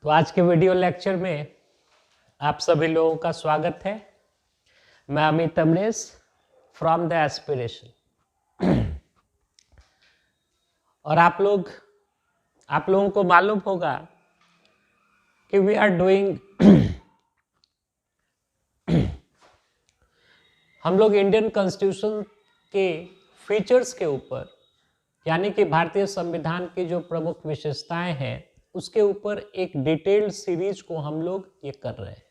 तो आज के वीडियो लेक्चर में आप सभी लोगों का स्वागत है। मैं Amit Amresh from the aspiration. और आप लोगों को मालूम होगा कि वी आर डूइंग हम लोग इंडियन कॉन्स्टिट्यूशन के फीचर्स के ऊपर, यानी कि भारतीय संविधान की जो प्रमुख विशेषताएं हैं उसके ऊपर एक डिटेल्ड सीरीज को हम लोग ये कर रहे हैं।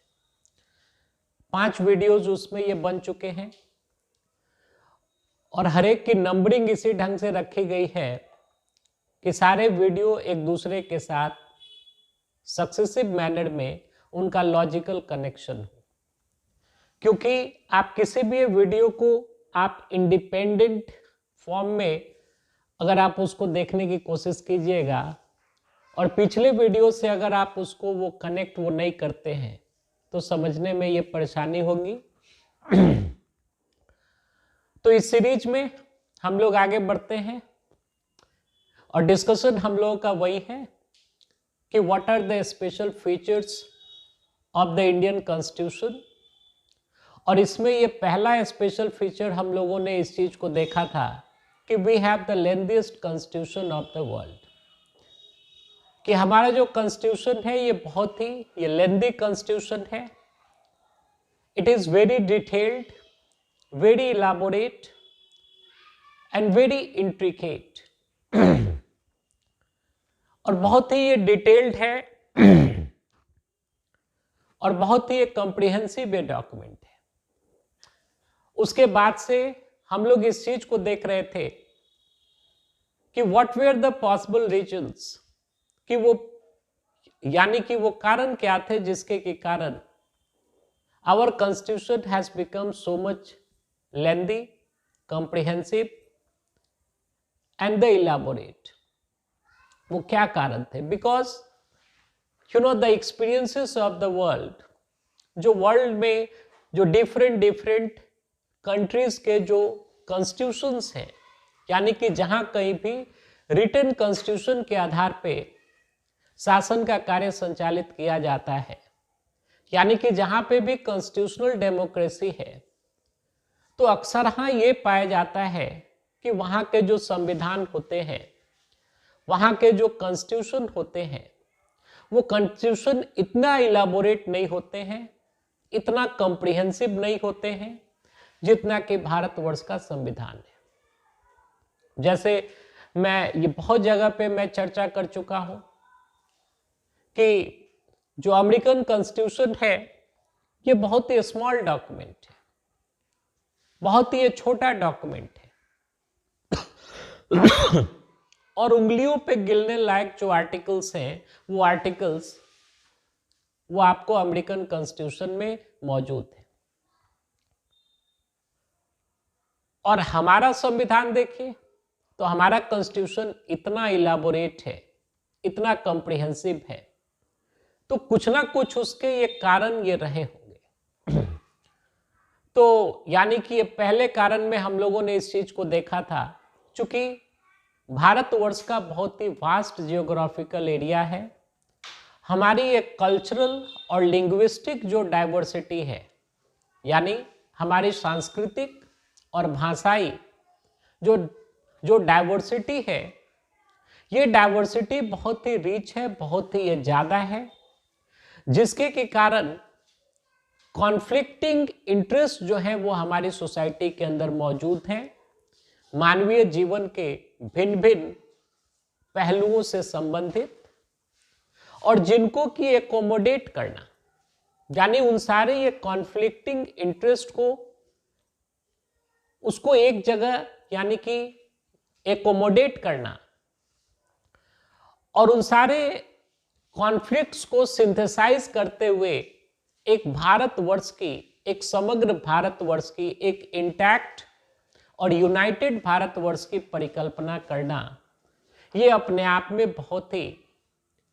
5 वीडियोज उसमें ये बन चुके हैं और हर एक की नंबरिंग इसी ढंग से रखी गई है कि सारे वीडियो एक दूसरे के साथ सक्सेसिव मैनर में उनका लॉजिकल कनेक्शन हो, क्योंकि आप किसी भी वीडियो को आप इंडिपेंडेंट फॉर्म में अगर आप उसको देखने की कोशिश कीजिएगा और पिछले वीडियो से अगर आप उसको वो कनेक्ट नहीं करते हैं तो समझने में ये परेशानी होगी। तो इस सीरीज में हम लोग आगे बढ़ते हैं और डिस्कशन हम लोगों का वही है कि what are the special features of the Indian constitution. और इसमें ये पहला स्पेशल फीचर हम लोगों ने इस चीज को देखा था कि we have the lengthiest constitution of the world, कि हमारा जो कॉन्स्टिट्यूशन है ये लेंथी कॉन्स्टिट्यूशन है। It is very detailed, very elaborate and very intricate. और बहुत ही ये डिटेल्ड है और बहुत ही ये कॉम्प्रिहेंसिव ये डॉक्यूमेंट है। उसके बाद से हम लोग इस चीज को देख रहे थे कि what were the possible reasons, कि वो कारण क्या थे जिसके के कारण our constitution has become so much lengthy, comprehensive and the elaborate. वो क्या कारण थे? Because the experiences of the world, जो वर्ल्ड में जो डिफरेंट कंट्रीज के जो कॉन्स्टिट्यूशंस हैं, यानी कि जहां कहीं भी रिटन कॉन्स्टिट्यूशन के आधार पे शासन का कार्य संचालित किया जाता है, यानी कि जहां पे भी कॉन्स्टिट्यूशनल डेमोक्रेसी है, तो अक्सर हाँ ये पाया जाता है कि वहां के जो संविधान होते हैं, वहां के जो कॉन्स्टिट्यूशन होते हैं, वो कॉन्स्टिट्यूशन इतना इलाबोरेट नहीं होते हैं, इतना कॉम्प्रिहेंसिव नहीं होते हैं जितना कि भारतवर्ष का संविधान है। जैसे मैं ये बहुत जगह पे मैं चर्चा कर चुका हूं कि जो अमेरिकन कॉन्स्टिट्यूशन है ये बहुत ही स्मॉल डॉक्यूमेंट है, बहुत ही छोटा डॉक्यूमेंट है। और उंगलियों पे गिनने लायक जो आर्टिकल्स हैं वो आपको अमेरिकन कॉन्स्टिट्यूशन में मौजूद है। और हमारा संविधान देखिए तो हमारा कॉन्स्टिट्यूशन इतना इलाबोरेट है, इतना कॉम्प्रिहेंसिव है, तो कुछ ना कुछ उसके ये कारण ये रहे होंगे। तो यानी कि ये पहले कारण में हम लोगों ने इस चीज को देखा था, चूंकि भारतवर्ष का बहुत ही वास्ट जियोग्राफिकल एरिया है, हमारी एक कल्चरल और लिंग्विस्टिक जो डाइवर्सिटी है, यानी हमारी सांस्कृतिक और भाषाई जो डाइवर्सिटी है, ये डाइवर्सिटी बहुत ही रिच है, बहुत ही ये ज्यादा है, जिसके के कारण कॉन्फ्लिक्टिंग इंटरेस्ट जो है वो हमारी सोसाइटी के अंदर मौजूद हैं, मानवीय जीवन के भिन्न भिन्न पहलुओं से संबंधित, और जिनको कि एकोमोडेट करना, यानी उन सारे ये कॉन्फ्लिक्टिंग इंटरेस्ट को उसको एक जगह यानी कि एकोमोडेट करना और उन सारे कॉन्फ्लिक्ट्स को सिंथेसाइज करते हुए एक समग्र भारतवर्ष की, एक इंटैक्ट और यूनाइटेड भारतवर्ष की परिकल्पना करना, ये अपने आप में बहुत ही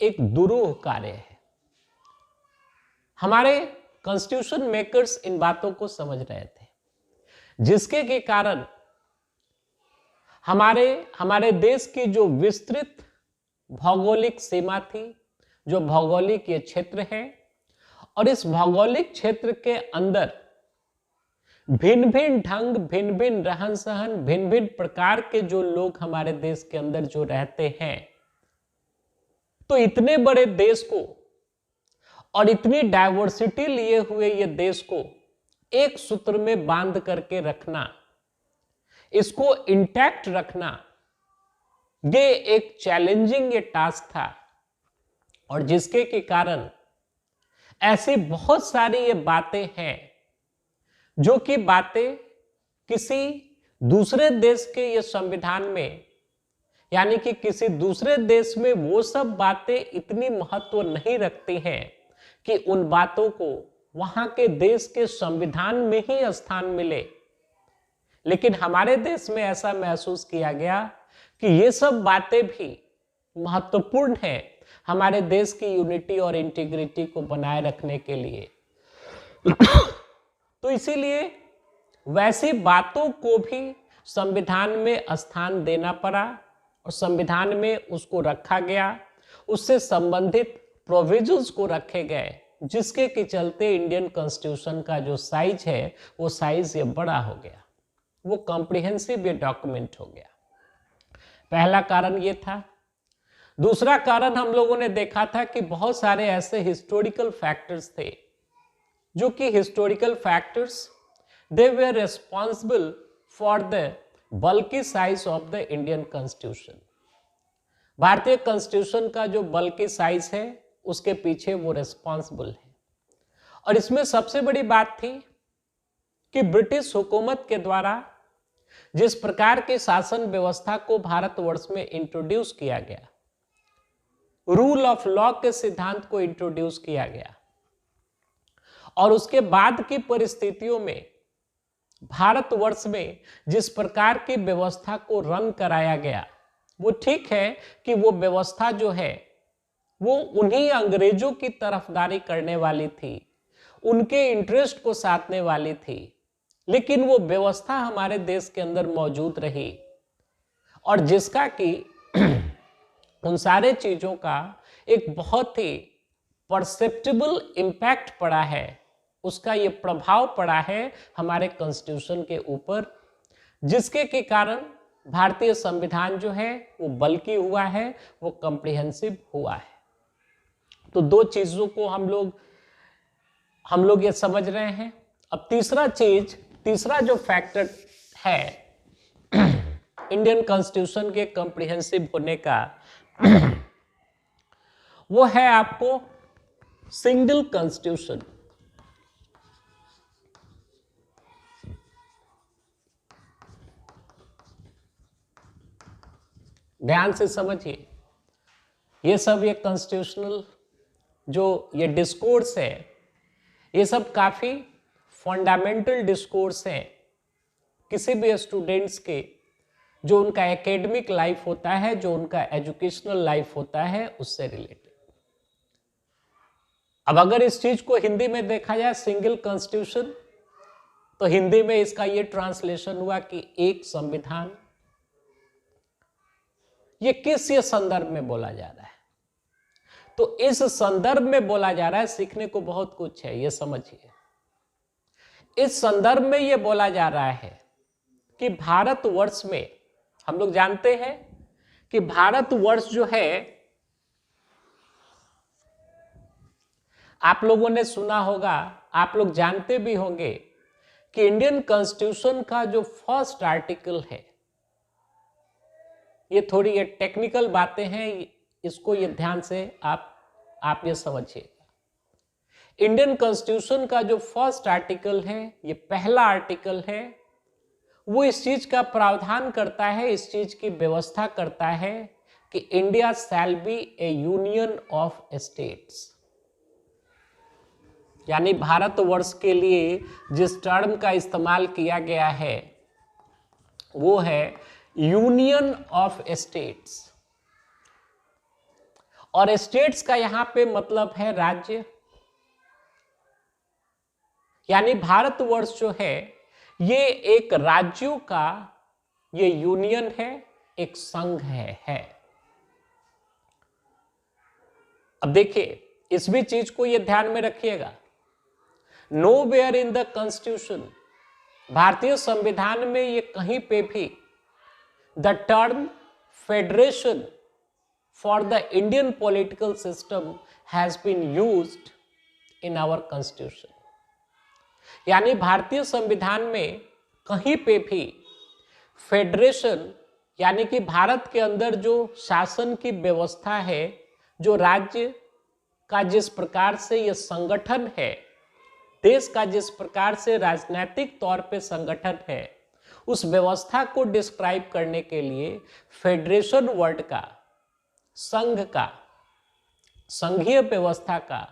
एक दुरूह कार्य है। हमारे कॉन्स्टिट्यूशन मेकर्स इन बातों को समझ रहे थे, जिसके के कारण हमारे देश की जो विस्तृत भौगोलिक सीमा थी, जो भौगोलिक ये क्षेत्र है, और इस भौगोलिक क्षेत्र के अंदर भिन्न भिन्न ढंग, भिन्न भिन्न रहन सहन, भिन्न भिन्न प्रकार के जो लोग हमारे देश के अंदर जो रहते हैं, तो इतने बड़े देश को और इतनी डाइवर्सिटी लिए हुए ये देश को एक सूत्र में बांध करके रखना, इसको इंटैक्ट रखना, ये एक चैलेंजिंग ये टास्क था। और जिसके के कारण ऐसी बहुत सारी ये बातें हैं जो कि बातें किसी दूसरे देश के ये संविधान में, यानी कि किसी दूसरे देश में वो सब बातें इतनी महत्व नहीं रखती हैं कि उन बातों को वहां के देश के संविधान में ही स्थान मिले। लेकिन हमारे देश में ऐसा महसूस किया गया कि ये सब बातें भी महत्वपूर्ण हैं हमारे देश की यूनिटी और इंटीग्रिटी को बनाए रखने के लिए। तो इसीलिए वैसी बातों को भी संविधान में स्थान देना पड़ा और संविधान में उसको रखा गया, उससे संबंधित प्रोविजंस को रखे गए, जिसके के चलते इंडियन कॉन्स्टिट्यूशन का जो साइज है वो साइज ये बड़ा हो गया, वो कॉम्प्रिहेंसिव ये डॉक्यूमेंट हो गया। पहला कारण ये था। दूसरा कारण हम लोगों ने देखा था कि बहुत सारे ऐसे हिस्टोरिकल फैक्टर्स थे जो कि historical factors they were responsible for the bulky size of the Indian constitution. भारतीय कॉन्स्टिट्यूशन का जो बल्कि साइज है उसके पीछे वो रिस्पॉन्सिबल है। और इसमें सबसे बड़ी बात थी कि ब्रिटिश हुकूमत के द्वारा जिस प्रकार के शासन व्यवस्था को भारतवर्ष में इंट्रोड्यूस किया गया, रूल ऑफ लॉ के सिद्धांत को इंट्रोड्यूस किया गया, और उसके बाद की परिस्थितियों में भारतवर्ष में जिस प्रकार की व्यवस्था को रन कराया गया, वो ठीक है कि वो व्यवस्था जो है वो उन्हीं अंग्रेजों की तरफदारी करने वाली थी, उनके इंटरेस्ट को साधने वाली थी, लेकिन वो व्यवस्था हमारे देश के अंदर मौजूद रही और जिसका कि उन सारे चीजों का एक बहुत ही परसेप्टेबल इम्पैक्ट पड़ा है, उसका ये प्रभाव पड़ा है हमारे कॉन्स्टिट्यूशन के ऊपर, जिसके के कारण भारतीय संविधान जो है वो बल्कि हुआ है, वो कॉम्प्रिहेंसिव हुआ है। तो दो चीजों को हम लोग ये समझ रहे हैं। अब तीसरा जो फैक्टर है इंडियन कॉन्स्टिट्यूशन के कॉम्प्रिहेंसिव होने का, वो है आपको सिंगल कॉन्स्टिट्यूशन। ध्यान से समझिए, ये सब ये कॉन्स्टिट्यूशनल जो ये डिस्कोर्स है, ये सब काफी फंडामेंटल डिस्कोर्स हैं किसी भी स्टूडेंट्स के, जो उनका एकेडमिक लाइफ होता है, जो उनका एजुकेशनल लाइफ होता है, उससे रिलेटेड। अब अगर इस चीज को हिंदी में देखा जाए सिंगल कॉन्स्टिट्यूशन, तो हिंदी में इसका ये ट्रांसलेशन हुआ कि एक संविधान। ये किस ये संदर्भ में बोला जा रहा है? तो इस संदर्भ में बोला जा रहा है, सीखने को बहुत कुछ है, ये समझिए। इस संदर्भ में ये बोला जा रहा है कि भारतवर्ष में, हम लोग जानते हैं कि भारतवर्ष जो है, आप लोगों ने सुना होगा, आप लोग जानते भी होंगे कि इंडियन कॉन्स्टिट्यूशन का जो फर्स्ट आर्टिकल है, ये थोड़ी ये टेक्निकल बातें हैं, इसको ये ध्यान से आप ये समझिए। इंडियन कॉन्स्टिट्यूशन का जो फर्स्ट आर्टिकल है, ये पहला आर्टिकल है, वो इस चीज का प्रावधान करता है, इस चीज की व्यवस्था करता है कि India shall be A union of states. यानी भारतवर्ष के लिए जिस टर्म का इस्तेमाल किया गया है वो है यूनियन ऑफ स्टेट्स, और स्टेट्स का यहां पे मतलब है राज्य। यानी भारतवर्ष जो है ये एक राज्यों का ये यूनियन है, एक संघ है। अब देखिए, इस भी चीज को ये ध्यान में रखिएगा, नोवेयर इन द कॉन्स्टिट्यूशन, भारतीय संविधान में ये कहीं पे भी the term federation for the Indian political system has been used in our constitution. यानी भारतीय संविधान में कहीं पे भी फेडरेशन, यानी कि भारत के अंदर जो शासन की व्यवस्था है, जो राज्य का जिस प्रकार से यह संगठन है, देश का जिस प्रकार से राजनीतिक तौर पे संगठन है, उस व्यवस्था को डिस्क्राइब करने के लिए फेडरेशन वर्ड का, संघ का, संघीय व्यवस्था का,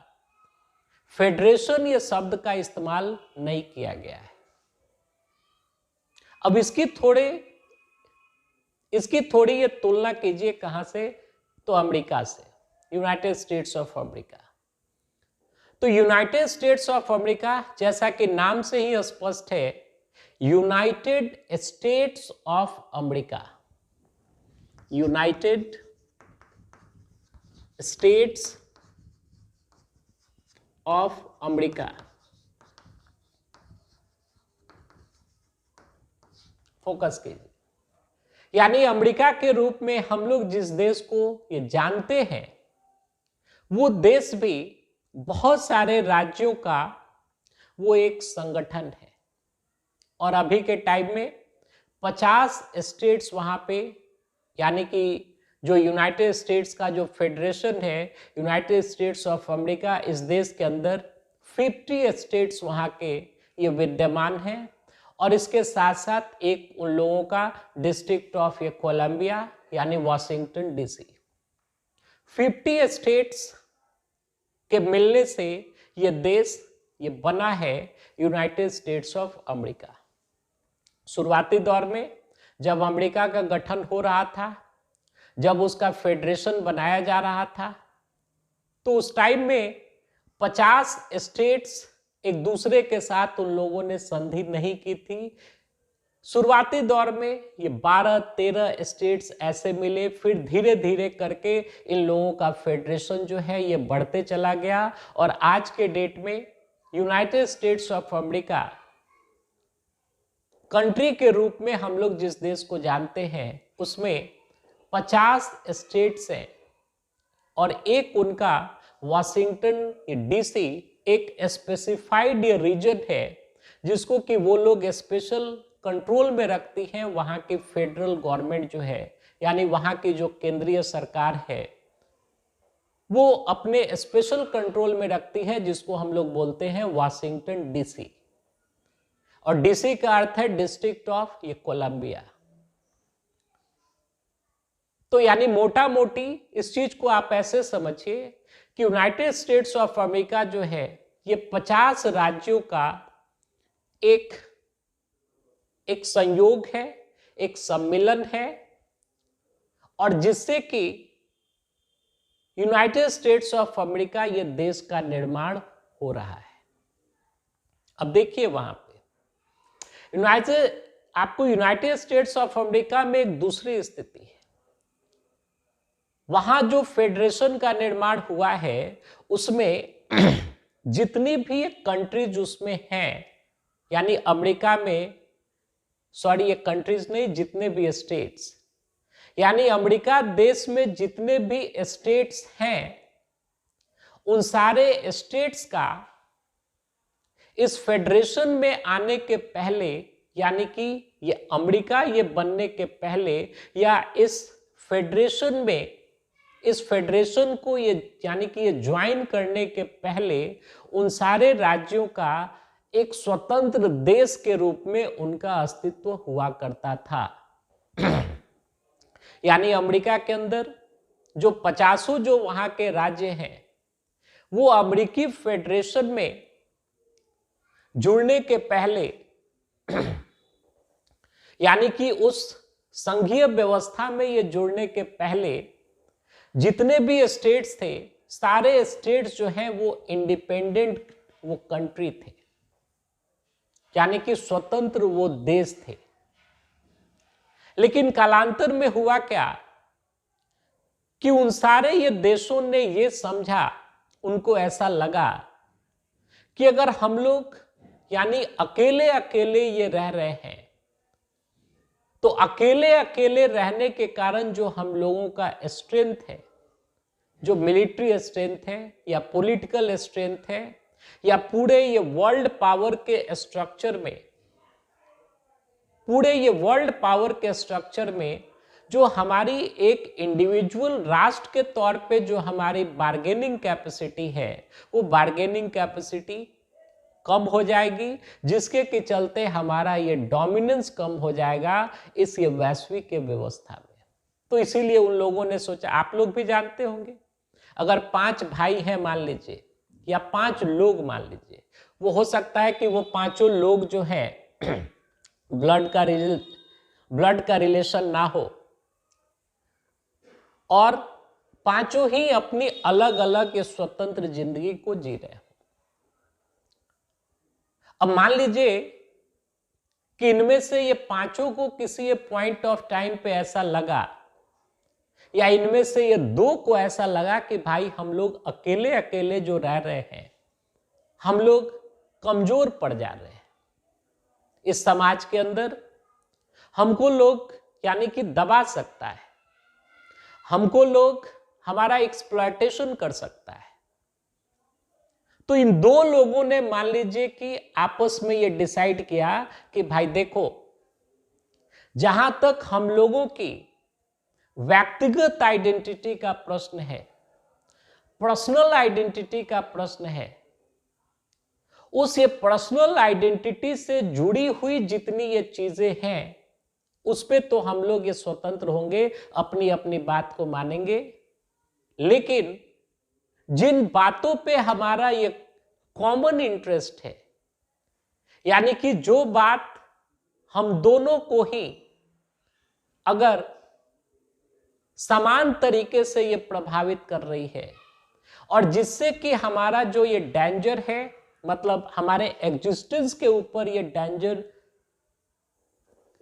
फेडरेशन ये शब्द का इस्तेमाल नहीं किया गया है। अब इसकी थोड़ी ये तुलना कीजिए कहां से, तो अमेरिका से, यूनाइटेड स्टेट्स ऑफ अमेरिका। तो यूनाइटेड स्टेट्स ऑफ अमेरिका, जैसा कि नाम से ही स्पष्ट है, United States of America, United States of America. Focus कीजिए, यानी अमेरिका के रूप में हम लोग जिस देश को ये जानते हैं, वो देश भी बहुत सारे राज्यों का वो एक संगठन है। और अभी के टाइम में 50 स्टेट्स वहां पे, यानी कि जो यूनाइटेड स्टेट्स का जो फेडरेशन है, यूनाइटेड स्टेट्स ऑफ अमेरिका, इस देश के अंदर 50 स्टेट्स वहां के ये विद्यमान हैं। और इसके साथ साथ एक उन लोगों का डिस्ट्रिक्ट ऑफ ये कोलंबिया, यानी वॉशिंगटन डीसी। 50 स्टेट्स के मिलने से ये देश ये बना है यूनाइटेड स्टेट्स ऑफ अमेरिका। शुरुआती दौर में जब अमेरिका का गठन हो रहा था, जब उसका फेडरेशन बनाया जा रहा था, तो उस टाइम में 50 स्टेट्स एक दूसरे के साथ उन लोगों ने संधि नहीं की थी। शुरुआती दौर में ये 12-13 स्टेट्स ऐसे मिले, फिर धीरे धीरे करके इन लोगों का फेडरेशन जो है ये बढ़ते चला गया। और आज के डेट में United States of America country के रूप में हम लोग जिस देश को जानते हैं, उसमें 50 स्टेट्स हैं और एक उनका वॉशिंगटन डीसी एक स्पेसिफाइड रीजन है, जिसको कि वो लोग स्पेशल कंट्रोल में रखती हैं। वहां की फेडरल गवर्नमेंट जो है, यानी वहां की जो केंद्रीय सरकार है, वो अपने स्पेशल कंट्रोल में रखती है, जिसको हम लोग बोलते हैं वॉशिंगटन डीसी। और डीसी का अर्थ है डिस्ट्रिक्ट ऑफ ये कोलंबिया। तो यानी मोटा मोटी इस चीज को आप ऐसे समझिए कि यूनाइटेड स्टेट्स ऑफ अमेरिका जो है, ये 50 राज्यों का एक संयोग है, एक सम्मिलन है, और जिससे कि यूनाइटेड स्टेट्स ऑफ अमेरिका ये देश का निर्माण हो रहा है। अब देखिए वहां पे आपको यूनाइटेड स्टेट्स ऑफ अमेरिका में एक दूसरी स्थिति है। वहां जो फेडरेशन का निर्माण हुआ है, उसमें जितनी भी कंट्रीज उसमें हैं, यानी अमेरिका में, सॉरी ये कंट्रीज नहीं, जितने भी स्टेट्स, यानी अमेरिका देश में जितने भी स्टेट्स हैं, उन सारे स्टेट्स का इस फेडरेशन में आने के पहले, यानी कि ये अमेरिका ये बनने के पहले, या इस फेडरेशन को ये, यानी कि ये ज्वाइन करने के पहले, उन सारे राज्यों का एक स्वतंत्र देश के रूप में उनका अस्तित्व हुआ करता था। यानी अमेरिका के अंदर जो 50 जो वहां के राज्य हैं, वो अमेरिकी फेडरेशन में जुड़ने के पहले, यानी कि उस संघीय व्यवस्था में ये जुड़ने के पहले जितने भी स्टेट्स थे, सारे स्टेट्स जो हैं वो इंडिपेंडेंट वो कंट्री थे, यानी कि स्वतंत्र वो देश थे। लेकिन कालांतर में हुआ क्या कि उन सारे ये देशों ने ये समझा, उनको ऐसा लगा कि अगर हम लोग यानी अकेले अकेले ये रह रहे हैं, तो अकेले अकेले रहने के कारण जो हम लोगों का स्ट्रेंथ है, जो मिलिट्री स्ट्रेंथ है या पॉलिटिकल स्ट्रेंथ है या पूरे ये वर्ल्ड पावर के स्ट्रक्चर में, पूरे ये वर्ल्ड पावर के स्ट्रक्चर में जो हमारी एक इंडिविजुअल राष्ट्र के तौर पे जो हमारी बार्गेनिंग कैपेसिटी है, वो बार्गेनिंग कैपेसिटी कम हो जाएगी, जिसके के चलते हमारा ये डोमिनेंस कम हो जाएगा इस ये वैश्विक के व्यवस्था में। तो इसीलिए उन लोगों ने सोचा, आप लोग भी जानते होंगे, अगर 5 भाई हैं मान लीजिए या 5 लोग मान लीजिए, वो हो सकता है कि वो पांचों लोग जो है ब्लड का रिलेशन ना हो और पांचों ही अपनी अलग अलग स्वतंत्र जिंदगी को जी रहे हो। अब मान लीजिए कि इनमें से ये पांचों को किसी पॉइंट ऑफ टाइम पे ऐसा लगा, या इनमें से ये 2 को ऐसा लगा कि भाई हम लोग अकेले अकेले जो रह रहे हैं, हम लोग कमजोर पड़ जा रहे हैं इस समाज के अंदर, हमको लोग यानी कि दबा सकता है, हमको लोग हमारा एक्सप्लॉयटेशन कर सकता है। तो इन 2 लोगों ने मान लीजिए कि आपस में ये डिसाइड किया कि भाई देखो, जहां तक हम लोगों की व्यक्तिगत आइडेंटिटी का प्रश्न है, पर्सनल आइडेंटिटी का प्रश्न है, उस ये पर्सनल आइडेंटिटी से जुड़ी हुई जितनी ये चीजें हैं, उस पे तो हम लोग ये स्वतंत्र होंगे, अपनी अपनी बात को मानेंगे, लेकिन जिन बातों पे हमारा ये कॉमन इंटरेस्ट है, यानी कि जो बात हम दोनों को ही अगर समान तरीके से ये प्रभावित कर रही है और जिससे कि हमारा जो ये डेंजर है, मतलब हमारे एग्जिस्टेंस के ऊपर ये डेंजर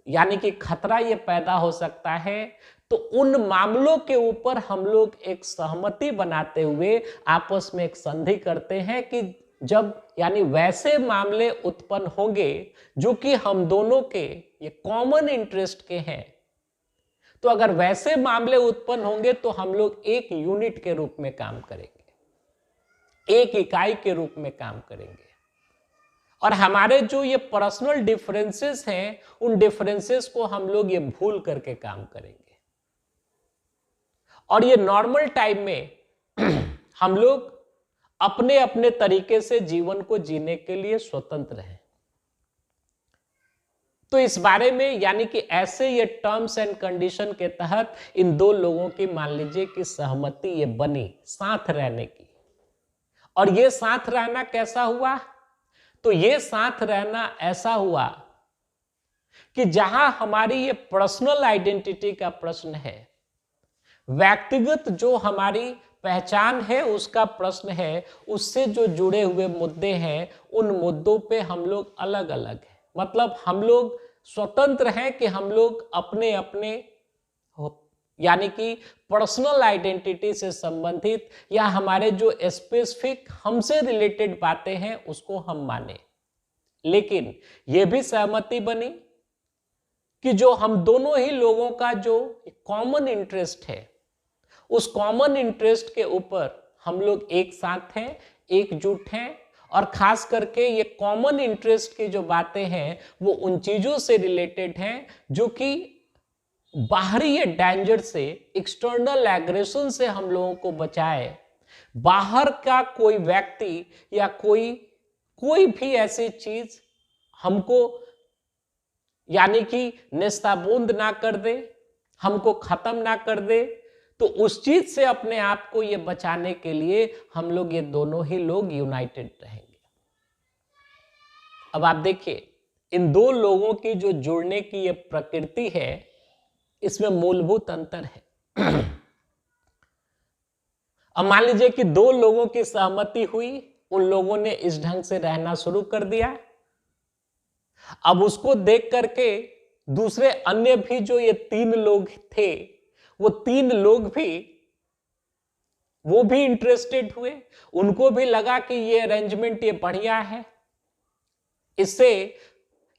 यानी कि खतरा ये पैदा हो सकता है, तो उन मामलों के ऊपर हम लोग एक सहमति बनाते हुए आपस में एक संधि करते हैं कि जब यानी वैसे मामले उत्पन्न होंगे जो कि हम दोनों के ये कॉमन इंटरेस्ट के हैं, तो अगर वैसे मामले उत्पन्न होंगे तो हम लोग एक यूनिट के रूप में काम करेंगे, एक इकाई के रूप में काम करेंगे, और हमारे जो ये पर्सनल डिफरेंसेस हैं, उन डिफरेंसेस को हम लोग ये भूल करके काम करेंगे, और ये नॉर्मल टाइम में हम लोग अपने अपने तरीके से जीवन को जीने के लिए स्वतंत्र हैं। तो इस बारे में यानी कि ऐसे ये टर्म्स एंड कंडीशन के तहत इन 2 लोगों की मान लीजिए कि सहमति ये बनी साथ रहने की। और ये साथ रहना कैसा हुआ? तो ये साथ रहना ऐसा हुआ कि जहां हमारी ये पर्सनल आइडेंटिटी का प्रश्न है, व्यक्तिगत जो हमारी पहचान है उसका प्रश्न है, उससे जो जुड़े हुए मुद्दे हैं, उन मुद्दों पे हम लोग अलग अलग हैं। मतलब हम लोग स्वतंत्र हैं कि हम लोग अपने अपने यानी कि पर्सनल आइडेंटिटी से संबंधित या हमारे जो स्पेसिफिक हमसे रिलेटेड बातें हैं उसको हम माने। लेकिन यह भी सहमति बनी कि जो हम दोनों ही लोगों का जो कॉमन इंटरेस्ट है, उस कॉमन इंटरेस्ट के ऊपर हम लोग एक साथ हैं, एकजुट हैं, और खास करके ये कॉमन इंटरेस्ट की जो बातें हैं वो उन चीजों से रिलेटेड हैं जो कि बाहरी ये डेंजर से, एक्सटर्नल एग्रेशन से हम लोगों को बचाए। बाहर का कोई व्यक्ति या कोई भी ऐसी चीज हमको यानी कि नेस्ताबूंद ना कर दे, हमको खत्म ना कर दे, तो उस चीज से अपने आप को ये बचाने के लिए हम लोग ये दोनों ही लोग यूनाइटेड रहेंगे। अब आप देखिए, इन 2 लोगों की जो जुड़ने की ये प्रकृति है, इसमें मूलभूत अंतर है। अब मान लीजिए कि 2 लोगों की सहमति हुई, उन लोगों ने इस ढंग से रहना शुरू कर दिया। अब उसको देख करके दूसरे अन्य भी जो ये 3 लोग थे, वो 3 लोग भी वो भी इंटरेस्टेड हुए, उनको भी लगा कि ये अरेंजमेंट ये बढ़िया है। इससे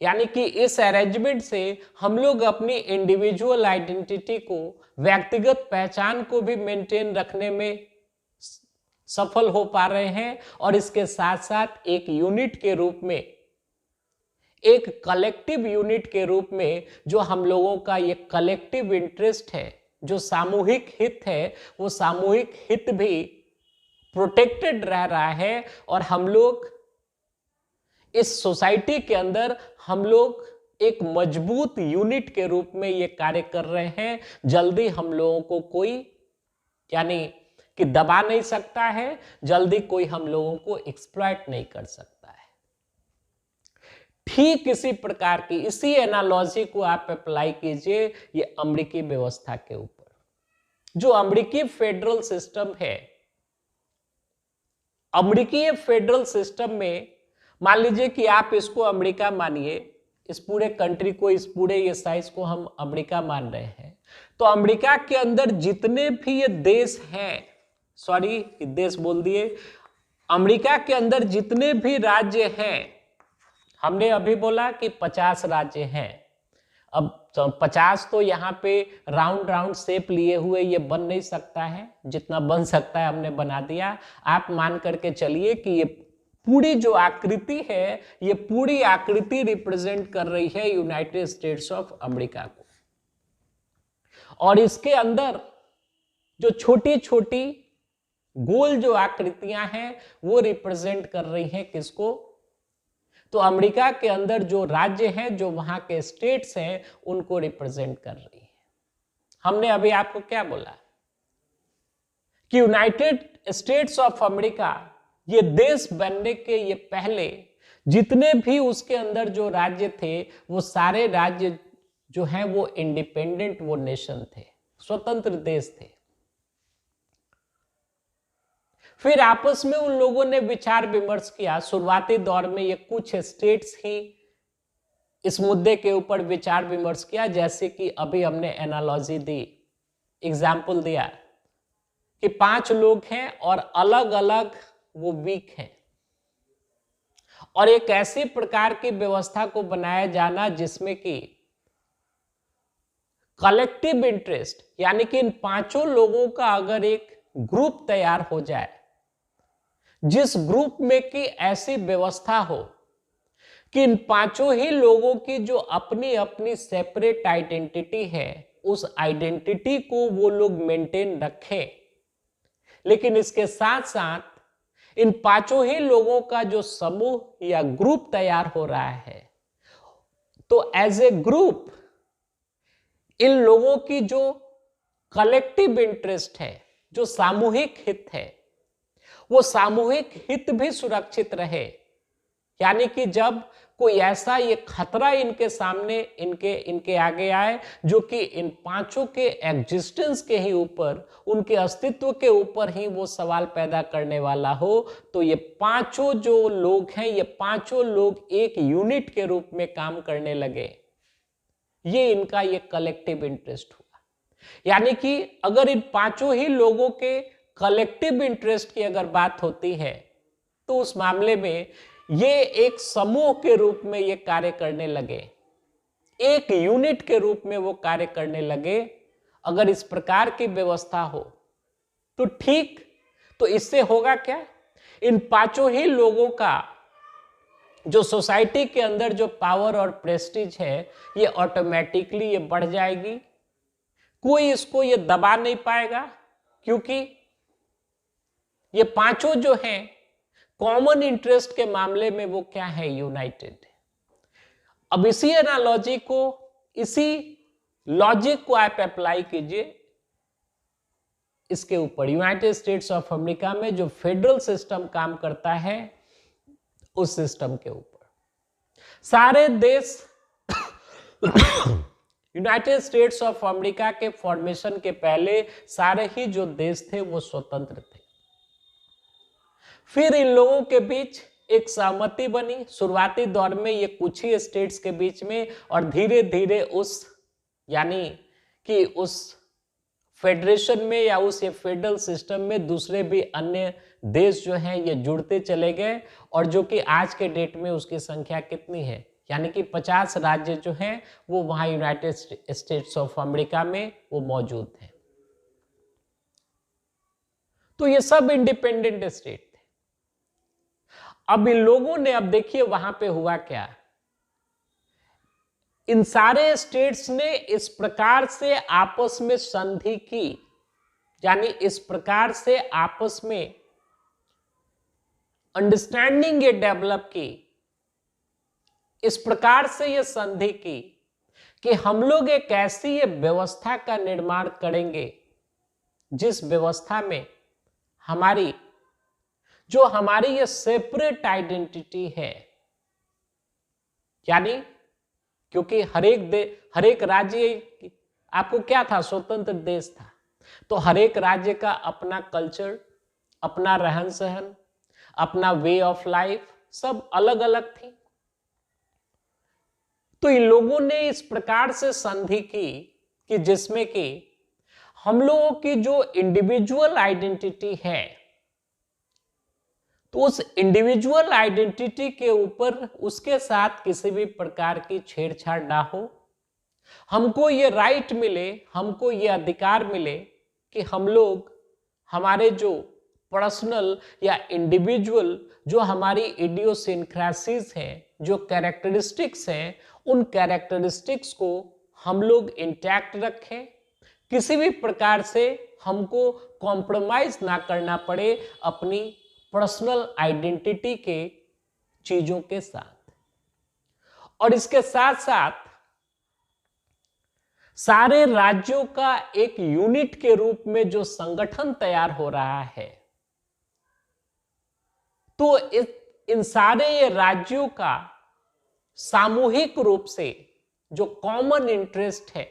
यानी कि इस अरेंजमेंट से हम लोग अपनी इंडिविजुअल आइडेंटिटी को, व्यक्तिगत पहचान को भी मेंटेन रखने में सफल हो पा रहे हैं, और इसके साथ साथ एक यूनिट के रूप में, एक कलेक्टिव यूनिट के रूप में, जो हम लोगों का ये कलेक्टिव इंटरेस्ट है, जो सामूहिक हित है, वो सामूहिक हित भी प्रोटेक्टेड रह रहा है। और हम लोग इस सोसाइटी के अंदर हम लोग एक मजबूत यूनिट के रूप में ये कार्य कर रहे हैं। जल्दी हम लोगों को कोई यानी कि दबा नहीं सकता है, जल्दी कोई हम लोगों को एक्सप्लॉइट नहीं कर सकता है। ठीक इसी प्रकार की, इसी एनालॉजी को आप अप्लाई कीजिए ये अमेरिकी व्यवस्था के ऊपर। जो अमेरिकी फेडरल सिस्टम है, अमेरिकी फेडरल सिस्टम में मान लीजिए कि आप इसको अमेरिका मानिए, इस पूरे कंट्री को, इस पूरे ये साइज को हम अमेरिका मान रहे हैं। तो अमेरिका के अंदर जितने भी ये देश हैं, सॉरी देश बोल दिए, अमेरिका के अंदर जितने भी राज्य हैं, हमने अभी बोला कि 50 राज्य हैं। अब 50 तो यहाँ पे राउंड राउंड शेप लिए हुए ये बन नहीं सकता है, जितना बन सकता है हमने बना दिया। आप मान करके चलिए कि ये पूरी जो आकृति है, ये पूरी आकृति रिप्रेजेंट कर रही है यूनाइटेड स्टेट्स ऑफ अमेरिका को। और इसके अंदर जो छोटी छोटी गोल जो आकृतियां हैं वो रिप्रेजेंट कर रही हैं किसको? तो अमेरिका के अंदर जो राज्य हैं, जो वहां के स्टेट्स हैं, उनको रिप्रेजेंट कर रही है। हमने अभी आपको क्या बोला कि यूनाइटेड स्टेट्स ऑफ अमेरिका ये देश बनने के ये पहले जितने भी उसके अंदर जो राज्य थे, वो सारे राज्य जो हैं वो इंडिपेंडेंट वो नेशन थे, स्वतंत्र देश थे। फिर आपस में उन लोगों ने विचार विमर्श किया। शुरुआती दौर में ये कुछ स्टेट्स ही इस मुद्दे के ऊपर विचार विमर्श किया, जैसे कि अभी हमने एनालॉजी दी, एग्जाम्पल दिया कि 5 लोग हैं और अलग अलग वो वीक हैं, और एक ऐसी प्रकार की व्यवस्था को बनाया जाना जिसमें कि कलेक्टिव इंटरेस्ट, यानी कि इन 5 लोगों का अगर एक ग्रुप तैयार हो जाए, जिस ग्रुप में कि ऐसी व्यवस्था हो कि इन 5 ही लोगों की जो अपनी अपनी सेपरेट आइडेंटिटी है, उस आइडेंटिटी को वो लोग मेंटेन रखें, लेकिन इसके साथ साथ इन 5 ही लोगों का जो समूह या ग्रुप तैयार हो रहा है, तो एज ए ग्रुप इन लोगों की जो कलेक्टिव इंटरेस्ट है, जो सामूहिक हित है, वो सामूहिक हित भी सुरक्षित रहे। यानी कि जब कोई ऐसा ये खतरा इनके सामने, इनके आगे आए, जो कि इन 5 के एग्जिस्टेंस के ही ऊपर, उनके अस्तित्व के ऊपर ही वो सवाल पैदा करने वाला हो, तो ये 5 जो लोग हैं, ये 5 लोग एक यूनिट के रूप में काम करने लगे। ये इनका ये कलेक्टिव इंटरेस्ट हुआ। यानी कि अगर इन 5 ही लोगों के कलेक्टिव इंटरेस्ट की अगर बात होती है, तो उस मामले में ये एक समूह के रूप में ये कार्य करने लगे, एक यूनिट के रूप में वो कार्य करने लगे। अगर इस प्रकार की व्यवस्था हो तो ठीक, तो इससे होगा क्या? इन 5 ही लोगों का जो सोसाइटी के अंदर जो पावर और प्रेस्टीज है, ये ऑटोमेटिकली ये बढ़ जाएगी। कोई इसको ये दबा नहीं पाएगा, क्योंकि ये 5 जो हैं कॉमन इंटरेस्ट के मामले में वो क्या है? यूनाइटेड। अब इसी एनालॉजी को, इसी लॉजिक को आप अप्लाई कीजिए इसके ऊपर। यूनाइटेड स्टेट्स ऑफ अमेरिका में जो फेडरल सिस्टम काम करता है, उस सिस्टम के ऊपर सारे देश यूनाइटेड स्टेट्स ऑफ अमेरिका के फॉर्मेशन के पहले सारे ही जो देश थे वो स्वतंत्र थे। फिर इन लोगों के बीच एक सहमति बनी शुरुआती दौर में, ये कुछ ही स्टेट्स के बीच में, और धीरे धीरे उस यानी कि उस फेडरेशन में या उस ये फेडरल सिस्टम में दूसरे भी अन्य देश जो हैं ये जुड़ते चले गए, और जो कि आज के डेट में उसकी संख्या कितनी है, यानी कि 50 राज्य जो हैं वो वहां यूनाइटेड स्टेट्स ऑफ अमेरिका में वो मौजूद हैं। तो ये सब इंडिपेंडेंट स्टेट थे। अब इन लोगों ने, अब देखिए वहां पे हुआ क्या, इन सारे स्टेट्स ने इस प्रकार से आपस में संधि की, यानी इस प्रकार से आपस में अंडरस्टैंडिंग ये डेवलप की, इस प्रकार से ये संधि की कि हम लोग एक ऐसी ये व्यवस्था का निर्माण करेंगे जिस व्यवस्था में हमारी ये सेपरेट आइडेंटिटी है, यानी क्योंकि हर एक राज्य आपको क्या था, स्वतंत्र देश था, तो हर एक राज्य का अपना कल्चर, अपना रहन सहन, अपना वे ऑफ लाइफ सब अलग अलग थी। तो इन लोगों ने इस प्रकार से संधि की कि जिसमें कि हम लोगों की जो इंडिविजुअल आइडेंटिटी है, तो उस इंडिविजुअल आइडेंटिटी के ऊपर उसके साथ किसी भी प्रकार की छेड़छाड़ ना हो। हमको ये राइट मिले, हमको ये अधिकार मिले कि हम लोग हमारे जो पर्सनल या इंडिविजुअल जो हमारी इडियोसिंक्रेसीज हैं, जो कैरेक्टरिस्टिक्स हैं, उन कैरेक्टरिस्टिक्स को हम लोग इंटैक्ट रखें, किसी भी प्रकार से हमको कॉम्प्रोमाइज ना करना पड़े अपनी पर्सनल आइडेंटिटी के चीजों के साथ। और इसके साथ साथ सारे राज्यों का एक यूनिट के रूप में जो संगठन तैयार हो रहा है, तो इन सारे ये राज्यों का सामूहिक रूप से जो कॉमन इंटरेस्ट है,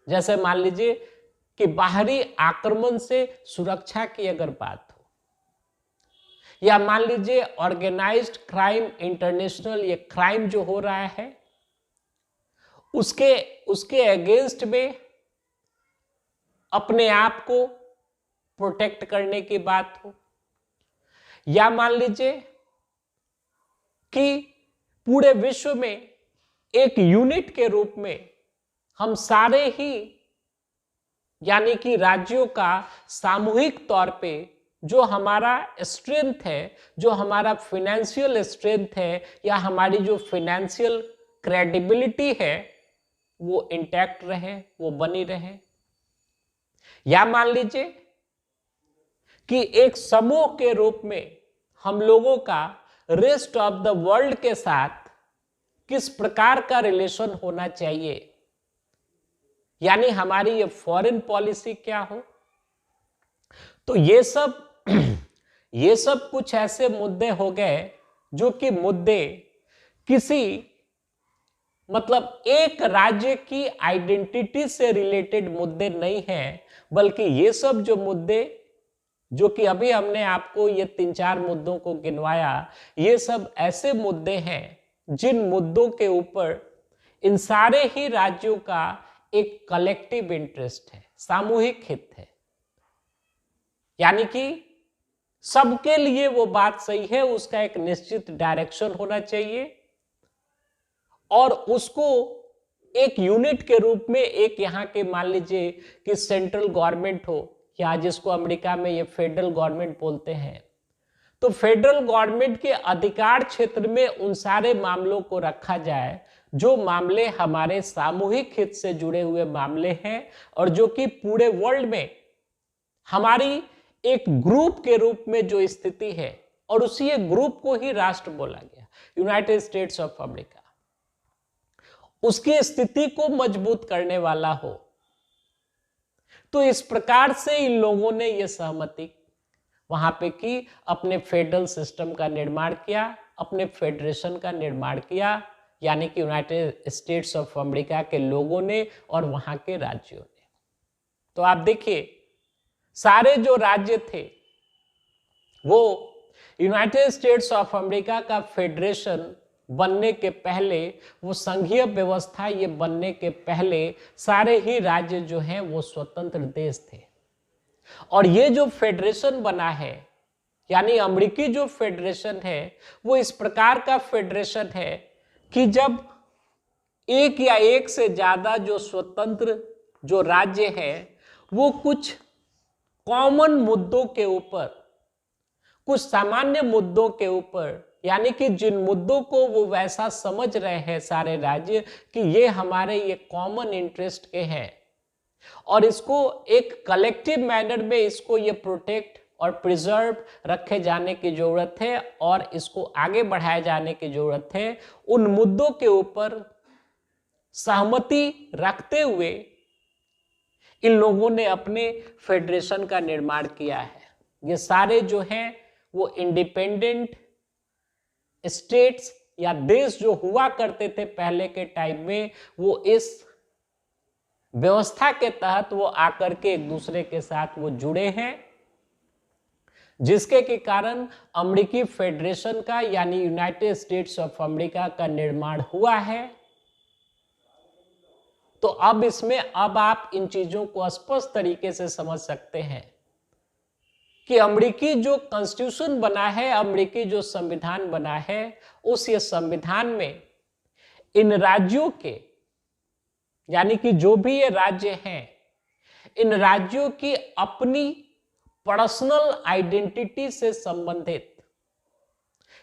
जैसे मान लीजिए कि बाहरी आक्रमण से सुरक्षा की अगर बात हो, या मान लीजिए ऑर्गेनाइज्ड क्राइम, इंटरनेशनल ये क्राइम जो हो रहा है उसके अगेंस्ट में अपने आप को प्रोटेक्ट करने की बात हो, या मान लीजिए कि पूरे विश्व में एक यूनिट के रूप में हम सारे ही यानी कि राज्यों का सामूहिक तौर पे जो हमारा स्ट्रेंथ है, जो हमारा फाइनेंशियल स्ट्रेंथ है, या हमारी जो फाइनेंशियल क्रेडिबिलिटी है वो इंटैक्ट रहे, वो बनी रहे। या मान लीजिए कि एक समूह के रूप में हम लोगों का रेस्ट ऑफ द वर्ल्ड के साथ किस प्रकार का रिलेशन होना चाहिए, यानी हमारी ये फॉरेन पॉलिसी क्या हो। तो ये सब कुछ ऐसे मुद्दे हो गए जो कि मुद्दे किसी मतलब एक राज्य की आइडेंटिटी से रिलेटेड मुद्दे नहीं हैं, बल्कि ये सब जो मुद्दे जो कि अभी हमने आपको ये 3-4 मुद्दों को गिनवाया, ये सब ऐसे मुद्दे हैं जिन मुद्दों के ऊपर इन सारे ही राज्यों का एक कलेक्टिव इंटरेस्ट है, सामूहिक हित है, यानी कि सबके लिए वो बात सही है, उसका एक निश्चित डायरेक्शन होना चाहिए और उसको एक यूनिट के रूप में एक यहाँ के मान लीजिए कि सेंट्रल गवर्नमेंट हो, या जिसको अमेरिका में ये फेडरल गवर्नमेंट बोलते हैं, तो फेडरल गवर्नमेंट के अधिकार क्षेत्र में उन सारे मामलों को रखा जाए जो मामले हमारे सामूहिक हित से जुड़े हुए मामले हैं और जो कि पूरे वर्ल्ड में हमारी एक ग्रुप के रूप में जो स्थिति है, और उसी एक ग्रुप को ही राष्ट्र बोला गया, यूनाइटेड स्टेट्स ऑफ अमेरिका, उसकी स्थिति को मजबूत करने वाला हो। तो इस प्रकार से इन लोगों ने यह सहमति वहां पे की, अपने फेडरल सिस्टम का निर्माण किया, अपने फेडरेशन का निर्माण किया, यानी कि यूनाइटेड स्टेट्स ऑफ अमेरिका के लोगों ने और वहां के राज्यों ने। तो आप देखिए सारे जो राज्य थे वो यूनाइटेड स्टेट्स ऑफ अमेरिका का फेडरेशन बनने के पहले, वो संघीय व्यवस्था ये बनने के पहले सारे ही राज्य जो हैं वो स्वतंत्र देश थे। और ये जो फेडरेशन बना है, यानी अमेरिकी जो फेडरेशन है, वो इस प्रकार का फेडरेशन है कि जब एक या एक से ज्यादा जो स्वतंत्र जो राज्य है वो कुछ कॉमन मुद्दों के ऊपर, कुछ सामान्य मुद्दों के ऊपर, यानी कि जिन मुद्दों को वो वैसा समझ रहे हैं सारे राज्य कि ये हमारे ये कॉमन इंटरेस्ट के हैं, और इसको एक कलेक्टिव मैनर में इसको ये प्रोटेक्ट और प्रिजर्व रखे जाने की जरूरत है और इसको आगे बढ़ाए जाने की जरूरत है। उन मुद्दों के ऊपर सहमति रखते हुए इन लोगों ने अपने फेडरेशन का निर्माण किया है। ये सारे जो हैं वो इंडिपेंडेंट स्टेट्स या देश जो हुआ करते थे पहले के टाइम में, वो इस व्यवस्था के तहत वो आकर के एक दूसरे के साथ वो जुड़े हैं, जिसके के कारण अमेरिकी फेडरेशन का यानी यूनाइटेड स्टेट्स ऑफ अमेरिका का निर्माण हुआ है। तो अब इसमें अब आप इन चीजों को स्पष्ट तरीके से समझ सकते हैं कि अमेरिकी जो कॉन्स्टिट्यूशन बना है, अमेरिकी जो संविधान बना है, उस ये संविधान में इन राज्यों के, यानी कि जो भी ये राज्य हैं, इन राज्यों की अपनी पर्सनल आइडेंटिटी से संबंधित,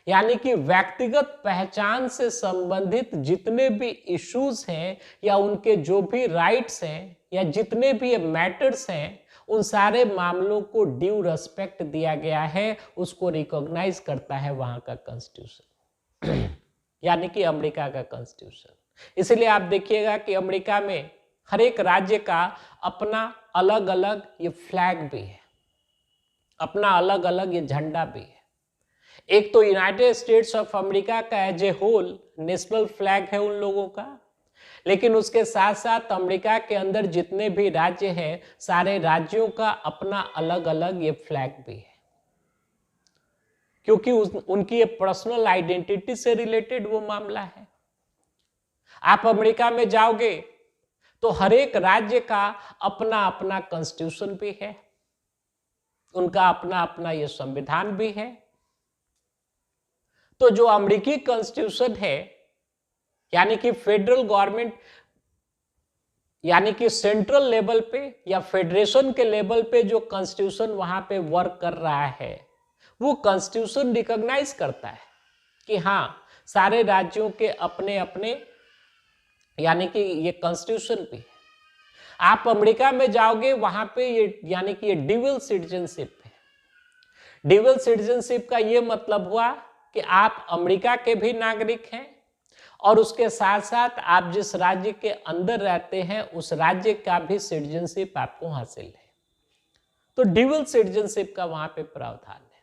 यानी कि व्यक्तिगत पहचान से संबंधित जितने भी इश्यूज हैं या उनके जो भी राइट्स हैं या जितने भी मैटर्स हैं, उन सारे मामलों को ड्यू रेस्पेक्ट दिया गया है, उसको रिकॉग्नाइज करता है वहां का कॉन्स्टिट्यूशन यानी कि अमेरिका का कॉन्स्टिट्यूशन। इसलिए आप देखिएगा कि अमेरिका में हर एक राज्य का अपना अलग अलग ये फ्लैग भी है, अपना अलग अलग ये झंडा भी है। एक तो यूनाइटेड स्टेट्स ऑफ अमेरिका का as a whole national flag है उन लोगों का, लेकिन उसके साथ साथ अमेरिका के अंदर जितने भी राज्य हैं, सारे राज्यों का अपना अलग अलग ये फ्लैग भी है, क्योंकि उनकी ये पर्सनल आइडेंटिटी से रिलेटेड वो मामला है। आप अमेरिका में जाओगे तो हर एक राज्य का अपना अपना कॉन्स्टिट्यूशन भी है, उनका अपना अपना ये संविधान भी है। तो जो अमेरिकी कॉन्स्टिट्यूशन है, यानी कि फेडरल गवर्नमेंट, यानी कि सेंट्रल लेवल पे या फेडरेशन के लेवल पे जो कॉन्स्टिट्यूशन वहां पे वर्क कर रहा है, वो कॉन्स्टिट्यूशन रिकॉग्नाइज करता है कि हाँ, सारे राज्यों के अपने अपने यानी कि ये कॉन्स्टिट्यूशन भी है। आप अमेरिका में जाओगे वहां पे ये यानी कि ये ड्यूअल सिटीजनशिप है। ड्यूअल सिटीजनशिप का ये मतलब हुआ कि आप अमेरिका के भी नागरिक हैं और उसके साथ साथ आप जिस राज्य के अंदर रहते हैं उस राज्य का भी सिटीजनशिप आपको हासिल है। तो ड्यूअल सिटीजनशिप का वहां पे प्रावधान है।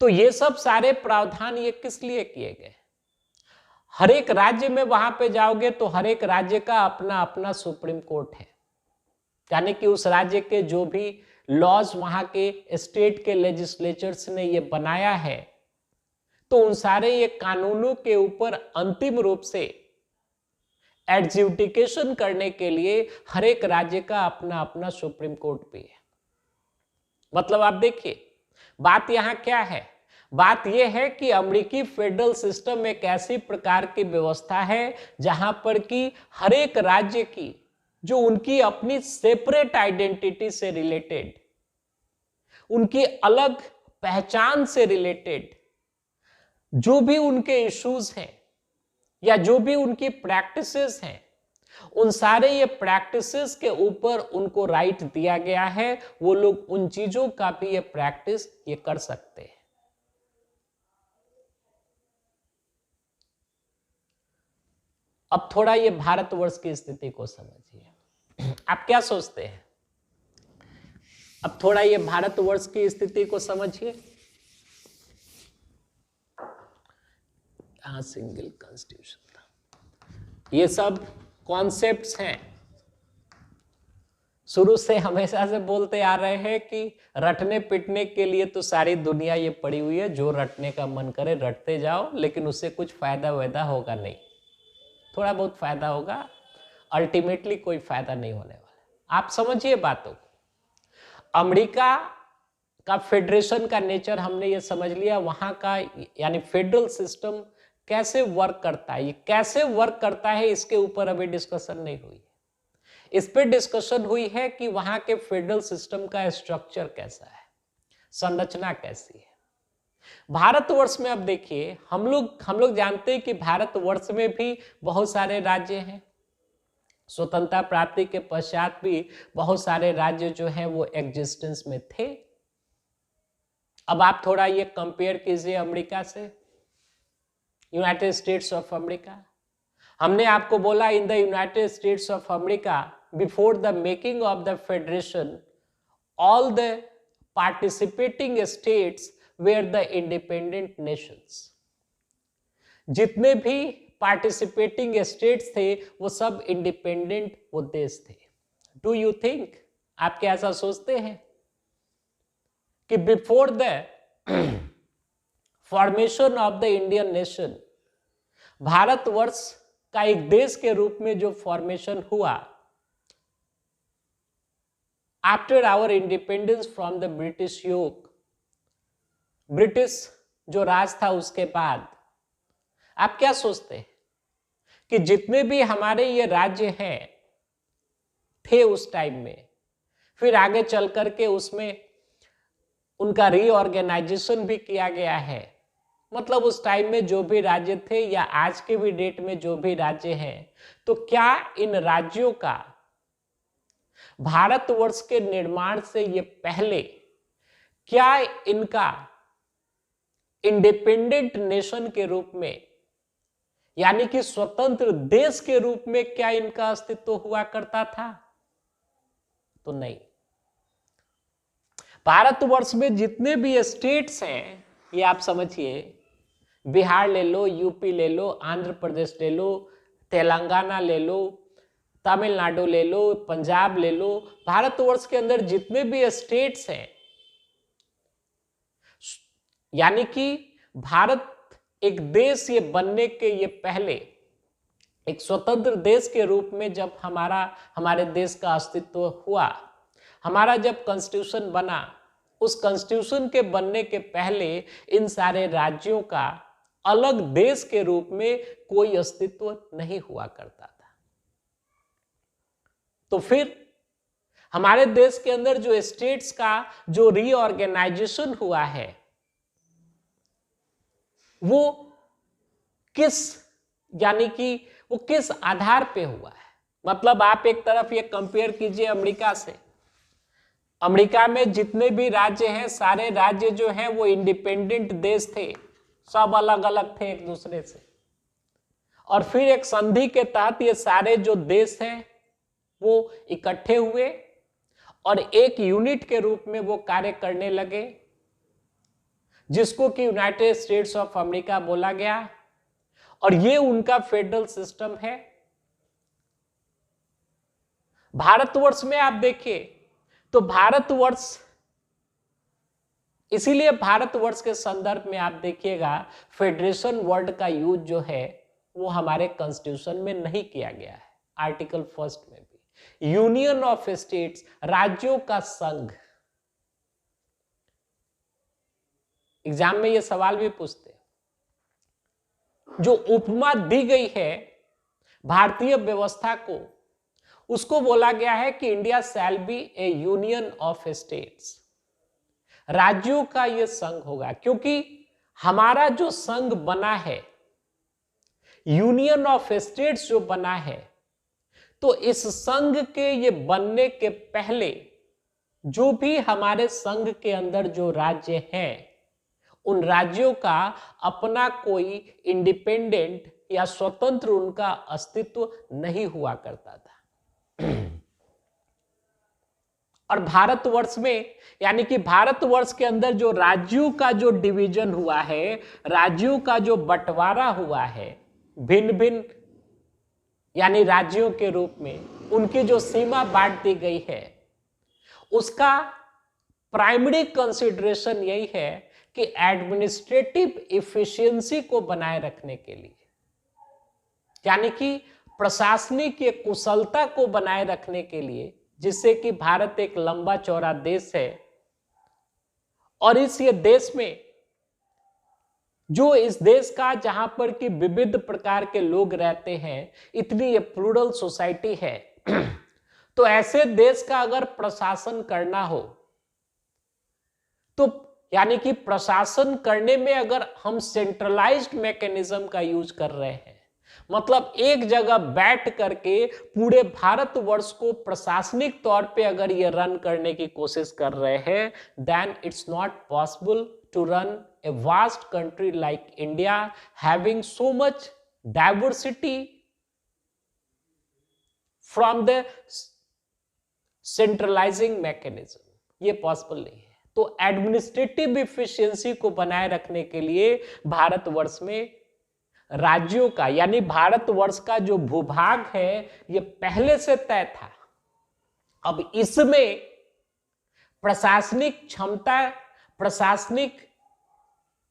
तो ये सब सारे प्रावधान ये किस लिए किए गए? हर एक राज्य में वहां पे जाओगे तो हर एक राज्य का अपना अपना सुप्रीम कोर्ट है, यानी कि उस राज्य के जो भी लॉज वहां के स्टेट के लेजिस्लेचर्स ने ये बनाया है, तो उन सारे ये कानूनों के ऊपर अंतिम रूप से एडजुडिकेशन करने के लिए हर एक राज्य का अपना अपना सुप्रीम कोर्ट भी है। मतलब आप देखिए बात यहां क्या है, बात यह है कि अमेरिकी फेडरल सिस्टम एक ऐसी प्रकार की व्यवस्था है जहां पर कि हर एक राज्य की जो उनकी अपनी सेपरेट आइडेंटिटी से रिलेटेड, उनकी अलग पहचान से रिलेटेड जो भी उनके इश्यूज हैं या जो भी उनकी प्रैक्टिसेस हैं, उन सारे ये प्रैक्टिसेस के ऊपर उनको राइट दिया गया है। वो लोग उन चीजों का भी ये प्रैक्टिस ये कर सकते हैं। अब थोड़ा ये भारतवर्ष की स्थिति को समझिए। आप क्या सोचते हैं? अब थोड़ा ये भारतवर्ष की स्थिति को समझिए। यहां सिंगल कॉन्स्टिट्यूशन था, ये सब कॉन्सेप्ट्स हैं, शुरू से हमेशा से बोलते आ रहे हैं कि रटने पिटने के लिए तो सारी दुनिया ये पड़ी हुई है, जो रटने का मन करे रटते जाओ, लेकिन उससे कुछ फायदा वैदा होगा नहीं। थोड़ा बहुत फायदा होगा, अल्टीमेटली कोई फायदा नहीं होने वाला। आप समझिए बातों को। अमेरिका का फेडरेशन का नेचर हमने ये समझ लिया, वहां का यानी फेडरल सिस्टम कैसे वर्क करता है, ये कैसे वर्क करता है इसके ऊपर अभी डिस्कशन नहीं हुई है। इस पे डिस्कशन हुई है कि वहां के फेडरल सिस्टम का स्ट्रक्चर कैसा है, संरचना कैसी है। भारतवर्ष में अब देखिए, हम लोग जानते हैं कि भारतवर्ष में भी बहुत सारे राज्य हैं। स्वतंत्रता प्राप्ति के पश्चात भी बहुत सारे राज्य जो हैं वो एग्जिस्टेंस में थे। अब आप थोड़ा ये कंपेयर कीजिए अमेरिका से, यूनाइटेड स्टेट्स ऑफ अमेरिका। हमने आपको बोला in the United States of America before the making of the federation all the participating states were the independent nations. जितने भी पार्टिसिपेटिंग स्टेट्स थे वो सब इंडिपेंडेंट वो देश थे। डू यू थिंक, आप क्या ऐसा सोचते हैं कि before the formation of the Indian nation, Bharatvarsh का एक देश के रूप में जो फॉर्मेशन हुआ after our independence from the British yoke, British जो राज था उसके बाद, आप क्या सोचते हैं कि जितने भी हमारे ये राज्य हैं थे उस टाइम में, फिर आगे चल करके उसमें उनका रीऑर्गेनाइजेशन भी किया गया है। मतलब उस टाइम में जो भी राज्य थे या आज के भी डेट में जो भी राज्य हैं, तो क्या इन राज्यों का भारतवर्ष के निर्माण से ये पहले क्या इनका इंडिपेंडेंट नेशन के रूप में यानी कि स्वतंत्र देश के रूप में क्या इनका अस्तित्व हुआ करता था? तो नहीं। भारतवर्ष में जितने भी स्टेट्स हैं, ये आप समझिए, बिहार ले लो, यूपी ले लो, आंध्र प्रदेश ले लो, तेलंगाना ले लो, तमिलनाडु ले लो, पंजाब ले लो, भारतवर्ष के अंदर जितने भी स्टेट्स हैं, यानी कि भारत एक देश ये बनने के ये पहले एक स्वतंत्र देश के रूप में जब हमारे देश का अस्तित्व हुआ, हमारा जब कॉन्स्टिट्यूशन बना, उस कॉन्स्टिट्यूशन के बनने के पहले इन सारे राज्यों का अलग देश के रूप में कोई अस्तित्व नहीं हुआ करता था। तो फिर हमारे देश के अंदर जो स्टेट्स का जो रीऑर्गेनाइजेशन हुआ है वो किस यानी कि वो किस आधार पे हुआ है? मतलब आप एक तरफ ये कंपेयर कीजिए अमेरिका से। अमेरिका में जितने भी राज्य हैं, सारे राज्य जो हैं वो इंडिपेंडेंट देश थे, सब अलग अलग थे एक दूसरे से। और फिर एक संधि के तहत ये सारे जो देश हैं वो इकट्ठे हुए और एक यूनिट के रूप में वो कार्य करने लगे, जिसको कि यूनाइटेड स्टेट्स ऑफ अमेरिका बोला गया। और ये उनका फेडरल सिस्टम है। भारतवर्ष में आप देखिए तो भारतवर्ष, इसीलिए भारतवर्ष के संदर्भ में आप देखिएगा फेडरेशन वर्ड का यूज जो है वो हमारे कॉन्स्टिट्यूशन में नहीं किया गया है। आर्टिकल 1 में भी यूनियन ऑफ स्टेट्स, राज्यों का संघ। एग्जाम में ये सवाल भी पूछते हैं। जो उपमा दी गई है भारतीय व्यवस्था को, उसको बोला गया है कि India shall be A union of states, राज्यों का यह संघ होगा। क्योंकि हमारा जो संघ बना है, यूनियन ऑफ स्टेट्स जो बना है, तो इस संघ के ये बनने के पहले जो भी हमारे संघ के अंदर जो राज्य हैं, उन राज्यों का अपना कोई इंडिपेंडेंट या स्वतंत्र उनका अस्तित्व नहीं हुआ करता था। और भारतवर्ष में यानी कि भारतवर्ष के अंदर जो राज्यों का जो डिवीजन हुआ है, राज्यों का जो बंटवारा हुआ है, भिन्न भिन्न यानी राज्यों के रूप में उनकी जो सीमा बांट दी गई है, उसका प्राइमरी कंसिडरेशन यही है कि एडमिनिस्ट्रेटिव इफिशियंसी को बनाए रखने के लिए, यानी कि प्रशासनिक कुशलता को बनाए रखने के लिए, जिससे कि भारत एक लंबा चौड़ा देश है और ये देश में जो इस देश का जहां पर कि विविध प्रकार के लोग रहते हैं, इतनी ये प्लूरल सोसाइटी है तो ऐसे देश का अगर प्रशासन करना हो तो यानी कि प्रशासन करने में अगर हम सेंट्रलाइज्ड मैकेनिज्म का यूज कर रहे हैं, मतलब एक जगह बैठ करके पूरे भारतवर्ष को प्रशासनिक तौर पे अगर ये रन करने की कोशिश कर रहे हैं, then it's not possible to run a vast country like India having so much diversity from the centralising mechanism. ये पॉसिबल नहीं है। तो एडमिनिस्ट्रेटिव इफिशियंसी को बनाए रखने के लिए भारतवर्ष में राज्यों का, यानी भारतवर्ष का जो भूभाग है ये पहले से तय था। अब इसमें प्रशासनिक क्षमता, प्रशासनिक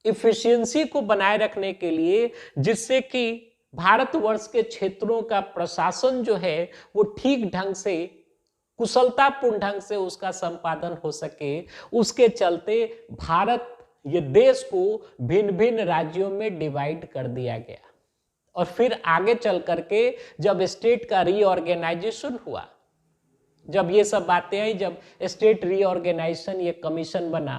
इफिशियंसी को बनाए रखने के लिए, जिससे कि भारतवर्ष के क्षेत्रों का प्रशासन जो है वो ठीक ढंग से, कुशलतापूर्ण ढंग से उसका संपादन हो सके, उसके चलते भारत ये देश को भिन्न भिन्न राज्यों में डिवाइड कर दिया गया। और फिर आगे चल करके जब स्टेट का रीऑर्गेनाइजेशन हुआ, जब ये सब बातें आई, जब स्टेट रीऑर्गेनाइजेशन ये कमीशन बना,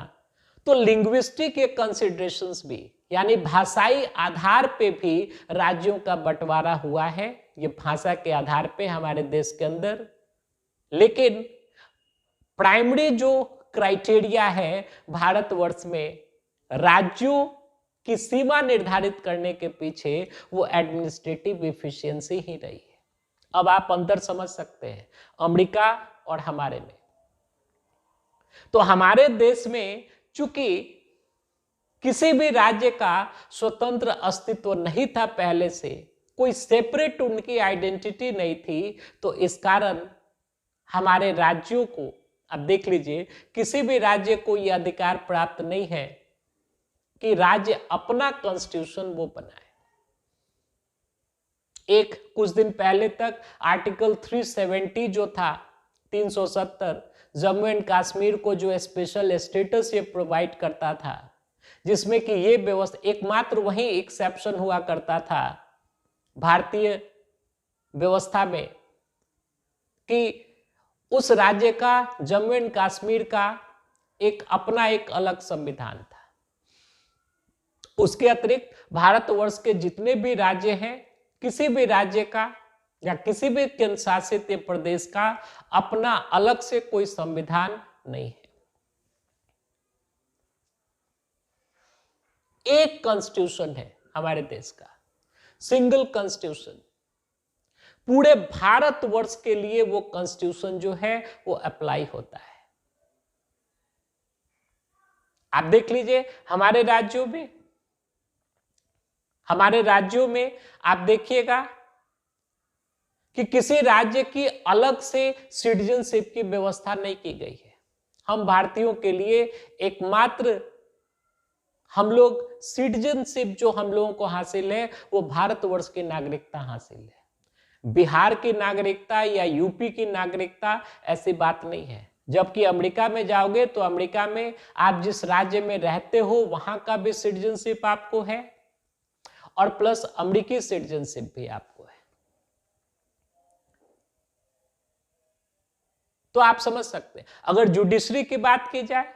तो लिंग्विस्टिक ये कंसिडरेशंस भी, यानी भाषाई आधार पे भी राज्यों का बंटवारा हुआ है, ये भाषा के आधार पे हमारे देश के अंदर। लेकिन प्राइमरी जो क्राइटेरिया है भारतवर्ष में राज्यों की सीमा निर्धारित करने के पीछे, वो एडमिनिस्ट्रेटिव इफिशियंसी ही रही है। अब आप अंतर समझ सकते हैं अमेरिका और हमारे में। तो हमारे देश में चूंकि किसी भी राज्य का स्वतंत्र अस्तित्व नहीं था, पहले से कोई सेपरेट उनकी आइडेंटिटी नहीं थी, तो इस कारण हमारे राज्यों को, अब देख लीजिए, किसी भी राज्य को यह अधिकार प्राप्त नहीं है कि राज्य अपना कॉन्स्टिट्यूशन वो बनाए। एक कुछ दिन पहले तक आर्टिकल 370 जो था, 370, जम्मू एंड कश्मीर को जो स्पेशल स्टेटस ये प्रोवाइड करता था, जिसमें कि ये व्यवस्था, एकमात्र वही एक्सेप्शन हुआ करता था भारतीय व्यवस्था में कि उस राज्य का, जम्मू एंड कश्मीर का एक अपना एक अलग संविधान था। उसके अतिरिक्त भारतवर्ष के जितने भी राज्य हैं, किसी भी राज्य का या किसी भी केंद्र शासित प्रदेश का अपना अलग से कोई संविधान नहीं है। एक कॉन्स्टिट्यूशन है हमारे देश का, सिंगल कॉन्स्टिट्यूशन। पूरे भारतवर्ष के लिए वो कॉन्स्टिट्यूशन जो है वो अप्लाई होता है। आप देख लीजिए हमारे राज्यों में आप देखिएगा कि किसी राज्य की अलग से सिटीजनशिप की व्यवस्था नहीं की गई है। हम भारतीयों के लिए एकमात्र हम लोग सिटीजनशिप जो हम लोगों को हासिल है वो भारतवर्ष की नागरिकता हासिल है। बिहार की नागरिकता या यूपी की नागरिकता ऐसी बात नहीं है। जबकि अमेरिका में जाओगे तो अमेरिका में आप जिस राज्य में रहते हो वहां का भी सिटीजनशिप आपको है और प्लस अमेरिकी सिटीजनशिप भी आपको है। तो आप समझ सकते हैं। अगर जुडिशरी की बात की जाए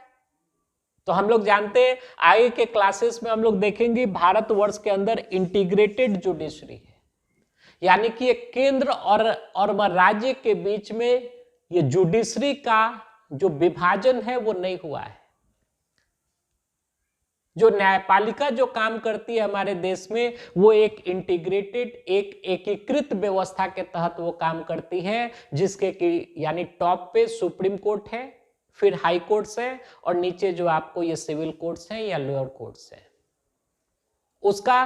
तो हम लोग जानते हैं, आगे के क्लासेस में हम लोग देखेंगे भारतवर्ष के अंदर इंटीग्रेटेड जुडिशरी है, यानी कि एक केंद्र और राज्य के बीच में ये जुडिशरी का जो विभाजन है वो नहीं हुआ है। जो न्यायपालिका जो काम करती है हमारे देश में वो एक इंटीग्रेटेड, एक एकीकृत व्यवस्था के तहत वो काम करती है, जिसके कि यानी टॉप पे सुप्रीम कोर्ट है, फिर हाई कोर्ट्स है और नीचे जो आपको ये सिविल कोर्ट्स हैं या लोअर कोर्ट्स हैं। उसका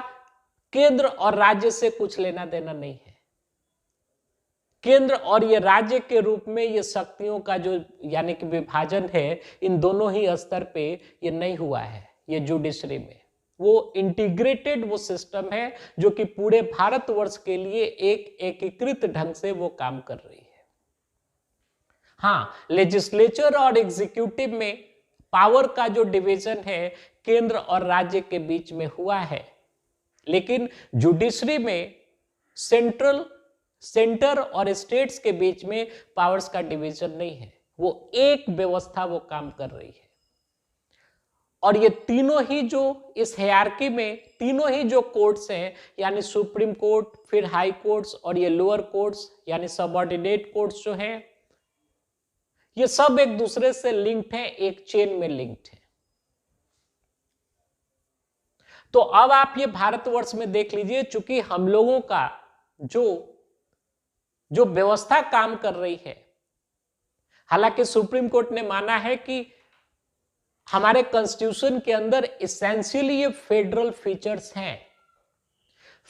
केंद्र और राज्य से कुछ लेना देना नहीं है। केंद्र और ये राज्य के रूप में ये शक्तियों का जो यानी कि विभाजन है, इन दोनों ही स्तर पे ये नहीं हुआ है। ये जुडिशरी में वो इंटीग्रेटेड वो सिस्टम है जो कि पूरे भारतवर्ष के लिए एक एकीकृत ढंग से वो काम कर रही है। हाँ, लेजिस्लेचर और एग्जीक्यूटिव में पावर का जो डिवीजन है केंद्र और राज्य के बीच में हुआ है, लेकिन जुडिशरी में सेंटर और स्टेट्स के बीच में पावर्स का डिवीजन नहीं है। वो एक व्यवस्था वो काम कर रही है। और ये तीनों ही जो इस हायरार्की में तीनों ही जो कोर्ट्स हैं, यानी सुप्रीम कोर्ट, फिर हाई कोर्ट्स और ये लोअर कोर्ट्स यानी सबऑर्डिनेट कोर्ट्स जो हैं, ये सब एक दूसरे से लिंक्ड हैं, एक चेन में लिंक्ड है। तो अब आप ये भारतवर्ष में देख लीजिए, चूंकि हम लोगों का जो व्यवस्था काम कर रही है, हालांकि सुप्रीम कोर्ट ने माना है कि हमारे कॉन्स्टिट्यूशन के अंदर एसेंशियली ये फेडरल फीचर्स हैं,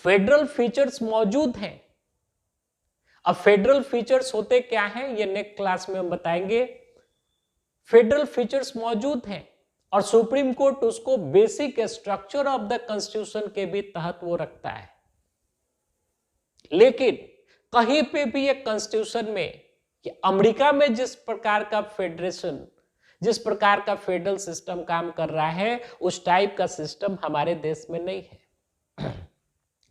फेडरल फीचर्स मौजूद हैं। अब फेडरल फीचर्स होते क्या हैं ये नेक्स्ट क्लास में हम बताएंगे। फेडरल फीचर्स मौजूद हैं और सुप्रीम कोर्ट उसको basic structure of the constitution के भी तहत वो रखता है। लेकिन कहीं पे भी ये कॉन्स्टिट्यूशन में कि अमेरिका में जिस प्रकार का फेडरेशन, जिस प्रकार का फेडरल सिस्टम काम कर रहा है, उस टाइप का सिस्टम हमारे देश में नहीं है।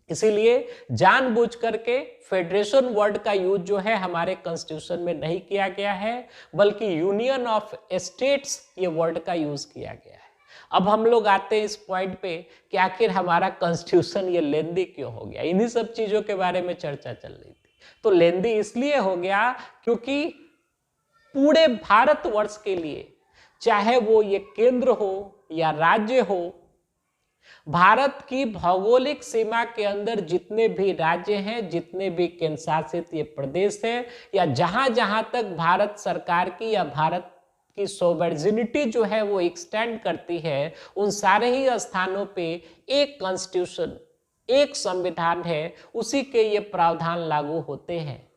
इसीलिए जानबूझ करके फेडरेशन वर्ड का यूज जो है हमारे कॉन्स्टिट्यूशन में नहीं किया गया है, बल्कि यूनियन ऑफ स्टेट्स ये वर्ड का यूज किया गया है। अब हम लोग आते हैं इस पॉइंट पे कि आखिर हमारा कॉन्स्टिट्यूशन ये लेंदी क्यों हो गया। इन्हीं सब चीजों के बारे में चर्चा चल रही थी। तो लेंदी इसलिए हो गया क्योंकि पूरे भारतवर्ष के लिए, चाहे वो ये केंद्र हो या राज्य हो, भारत की भौगोलिक सीमा के अंदर जितने भी राज्य हैं, जितने भी केंद्र शासित ये प्रदेश हैं, या जहां जहां तक भारत सरकार की या भारत की सोवरेनिटी जो है वो एक्सटेंड करती है, उन सारे ही स्थानों पे एक कॉन्स्टिट्यूशन, एक संविधान है, उसी के ये प्रावधान लागू होते हैं।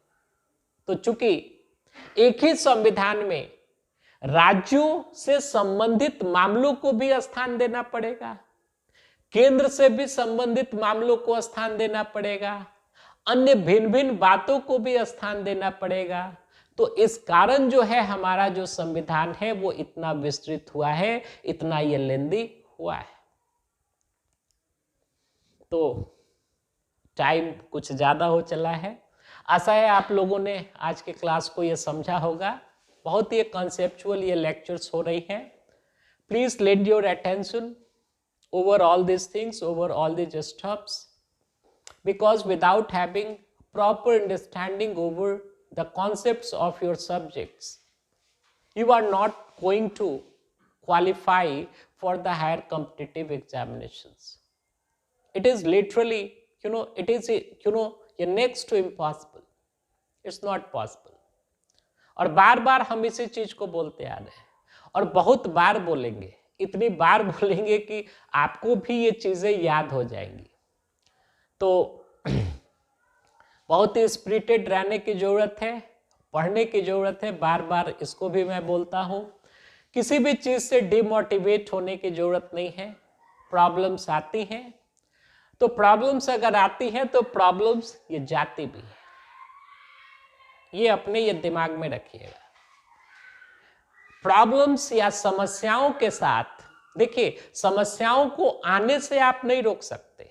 तो चूंकि एक ही संविधान में राज्यों से संबंधित मामलों को भी स्थान देना पड़ेगा, केंद्र से भी संबंधित मामलों को स्थान देना पड़ेगा, अन्य भिन्न भिन्न बातों को भी स्थान देना पड़ेगा, तो इस कारण जो है हमारा जो संविधान है वो इतना विस्तृत हुआ है, इतना ये लेंदी हुआ है। तो टाइम कुछ ज्यादा हो चला है। आशा है आप लोगों ने आज के क्लास को ये समझा होगा। बहुत ही कॉन्सेप्चुअल ये लेक्चर्स हो रही हैं। Please let your attention over all these things, over all these steps, because without having proper understanding over the concepts of your subjects, you are not going to qualify for the higher competitive examinations. It is literally, it is, next to impossible. It's not possible. और बार बार हम इसी चीज को बोलते आ रहे हैं और बहुत बार बोलेंगे, इतनी बार बोलेंगे कि आपको भी ये चीजें याद हो जाएंगी। तो बहुत ही स्पिरिटेड रहने की जरूरत है, पढ़ने की जरूरत है। बार बार इसको भी मैं बोलता हूं, किसी भी चीज से डिमोटिवेट होने की जरूरत नहीं है। प्रॉब्लम्स आती हैं तो प्रॉब्लम्स अगर आती हैं तो प्रॉब्लम्स ये जाती भी है, ये अपने ये दिमाग में रखिएगा। प्रॉब्लम्स या समस्याओं के साथ, देखिए समस्याओं को आने से आप नहीं रोक सकते,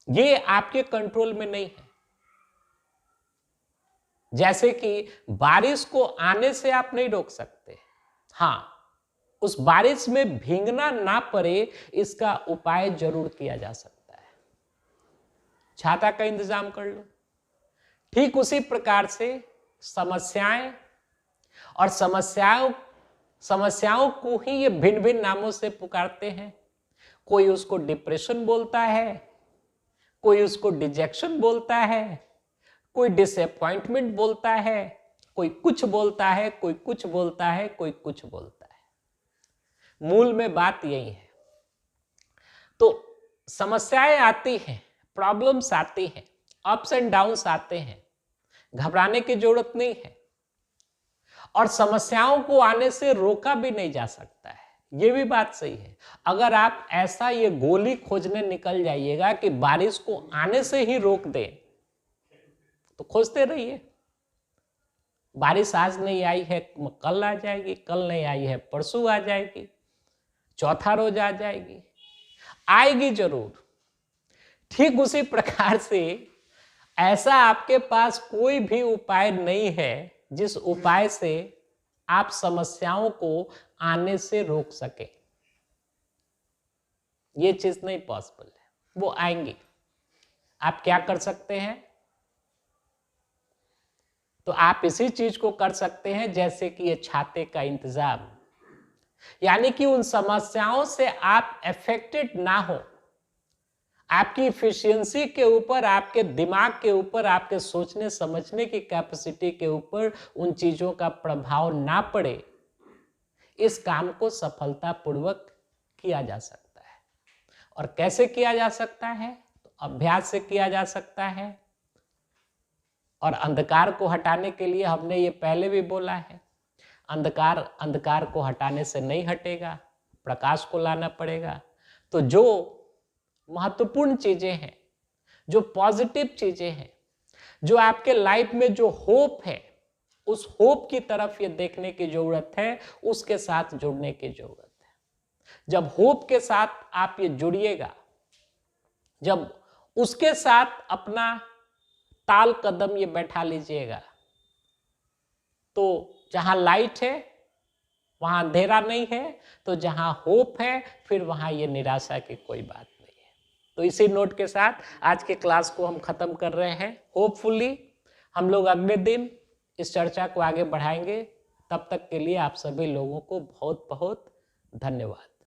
ये आपके कंट्रोल में नहीं है। जैसे कि बारिश को आने से आप नहीं रोक सकते, हाँ उस बारिश में भीगना ना पड़े इसका उपाय जरूर किया जा सकता है, छाता का इंतजाम कर लो। ठीक उसी प्रकार से समस्याएं और समस्याओं को ही ये भिन्न भिन्न नामों से पुकारते हैं। कोई उसको डिप्रेशन बोलता है, कोई उसको डिजेक्शन बोलता है, कोई डिसअपॉइंटमेंट बोलता है, कोई कुछ बोलता है, कोई कुछ बोलता है, कोई कुछ बोलता है। मूल में बात यही है। तो समस्याएं आती हैं, प्रॉब्लम्स आती हैं, अप्स एंड डाउन्स आते हैं, घबराने की जरूरत नहीं है। और समस्याओं को आने से रोका भी नहीं जा सकता है, ये भी बात सही है। अगर आप ऐसा ये गोली खोजने निकल जाइएगा कि बारिश को आने से ही रोक दे, तो खोजते रहिए। बारिश आज नहीं आई है, कल आ जाएगी, कल नहीं आई है, परसों आ जाएगी, चौथा रोज आ जाएगी, आएगी जरूर। ठीक उसी प्रकार से ऐसा आपके पास कोई भी उपाय नहीं है जिस उपाय से आप समस्याओं को आने से रोक सके। ये चीज नहीं पॉसिबल है, वो आएंगी। आप क्या कर सकते हैं? तो आप इसी चीज को कर सकते हैं, जैसे कि ये छाते का इंतजाम, यानी कि उन समस्याओं से आप अफेक्टेड ना हो। आपकी इफिशियंसी के ऊपर, आपके दिमाग के ऊपर, आपके सोचने समझने की कैपेसिटी के ऊपर उन चीजों का प्रभाव ना पड़े, इस काम को सफलतापूर्वक किया जा सकता है। और कैसे किया जा सकता है? तो अभ्यास से किया जा सकता है। और अंधकार को हटाने के लिए हमने ये पहले भी बोला है, अंधकार को हटाने से नहीं हटेगा, प्रकाश को लाना पड़ेगा। तो जो महत्वपूर्ण चीजें हैं, जो पॉजिटिव चीजें हैं, जो आपके लाइफ में जो होप है, उस होप की तरफ ये देखने की जरूरत है, उसके साथ जुड़ने की जरूरत है। जब होप के साथ आप ये जुड़िएगा, जब उसके साथ अपना ताल कदम ये बैठा लीजिएगा, तो जहां लाइट है वहां अंधेरा नहीं है, तो जहां होप है फिर वहां ये निराशा की कोई बात नहीं है। तो इसी नोट के साथ आज के क्लास को हम खत्म कर रहे हैं। होपफुली हम लोग अगले दिन इस चर्चा को आगे बढ़ाएंगे। तब तक के लिए आप सभी लोगों को बहुत बहुत धन्यवाद।